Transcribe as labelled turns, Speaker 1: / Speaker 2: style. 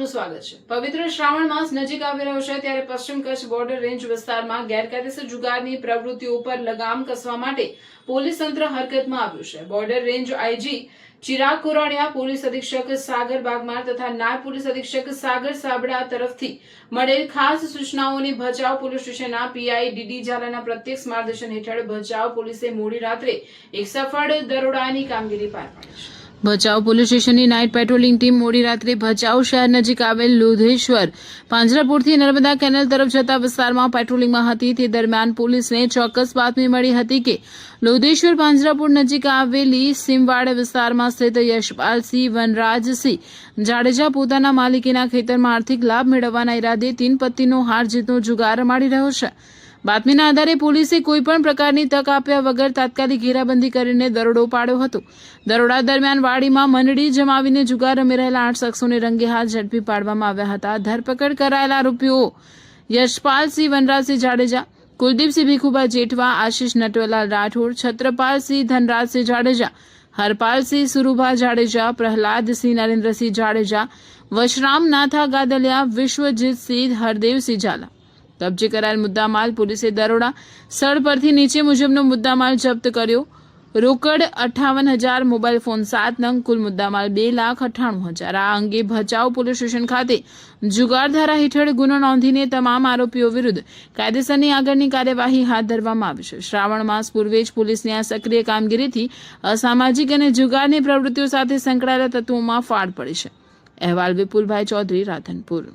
Speaker 1: આપનું સ્વાગત છે। પવિત્ર શ્રાવણ માસ નજીક આવી રહ્યો છે ત્યારે પશ્ચિમ કચ્છ બોર્ડર રેન્જ વિસ્તારમાં ગેરકાયદેસર જુગારની પ્રવૃત્તિઓ પર લગામ કસવા માટે પોલીસ તંત્ર હરકતમાં આવ્યું છે। Border range IG Chirag Koradia, police અધિક્ષક સાગર બાગમાર તથા નાયબ પોલીસ અધિક્ષક સાગર સાબડા તરફથી મળેલ ખાસ સૂચનાઓની ભચાઉ પોલીસ સ્ટેશનના પીઆઈ ડીડી ઝાલાના પ્રત્યક્ષ માર્ગદર્શન હેઠળ ભચાઉ પોલીસે મોડી રાત્રે એક સફળ દરોડાની કામગીરી પાર પાડી છે। ભચાઉ પોલીસ સ્ટેશનની નાઇટ પેટ્રોલિંગ ટીમ મોડી રાત્રે ભચાઉ શહેર નજીક આવેલ લોધેશ્વર પાંજરાપુરથી નર્મદા કેનાલ તરફ જતા વિસ્તારમાં પેટ્રોલિંગમાં હતી। તે દરમિયાન પોલીસને ચોક્કસ બાતમી મળી હતી કે લોધેશ્વર પાંજરાપુર નજીક આવેલી સીમવાડ વિસ્તારમાં સ્થિત યશપાલસિંહ વનરાજસિંહ જાડેજા પોતાના માલિકીના ખેતરમાં આર્થિક લાભ મેળવવાના ઈરાદે 3 પત્તીનો હાર જીતનો જુગાર રમાડી રહ્યો છે। બાતમીના આધારે પોલીસે કોઈપણ પ્રકારની તક આપ્યા વગર તાત્કાલિક ઘેરાબંધી કરીને દરોડો પાડ્યો હતો। દરોડા દરમિયાન વાડીમાં મંડળી જમાવીને જુગાર રમી રહેલા 8 શખ્સોને રંગે હાથ ઝડપી પાડવામાં આવ્યા હતા। ધરપકડ કરાયેલા આરોપીઓ યશપાલસિંહ વનરાજસિંહ જાડેજા, કુલદીપસિંહ ભીખુભા જેઠવા, આશિષ નટવરલાલ રાઠોડ, છત્રપાલસિંહ ધનરાજસિંહ જાડેજા, હરપાલસિંહ સુરુભા જાડેજા, પ્રહલાદસિંહ નરેન્દ્રસિંહ જાડેજા, વશરામ નાથા ગાદલિયા, વિશ્વજીતસિંહ હરદેવસિંહ ઝાલા। કબજે કરાયેલ મુદ્દામાલ પોલીસે દરોડા સ્થળ પરથી નીચે મુજબનો મુદ્દામાલ જપ્ત કર્યો। રોકડ 58,000, મોબાઈલ ફોન 7 નંગ, કુલ મુદ્દામાલ 2,98,000। આ અંગે ભચાઉ પોલીસ સ્ટેશન ખાતે જુગાર ધારા હેઠળ ગુનો નોંધીને તમામ આરોપીઓ વિરુદ્ધ કાયદેસરની આગળની કાર્યવાહી હાથ ધરવામાં આવી છે। શ્રાવણ માસ પૂર્વે જ પોલીસની આ સક્રિય કામગીરીથી અસામાજિક અને જુગારની પ્રવૃત્તિઓ સાથે સંકળાયેલા તત્વોમાં ફાળ પડી છે। અહેવાલ વિપુલભાઈ ચૌધરી, રાધનપુર।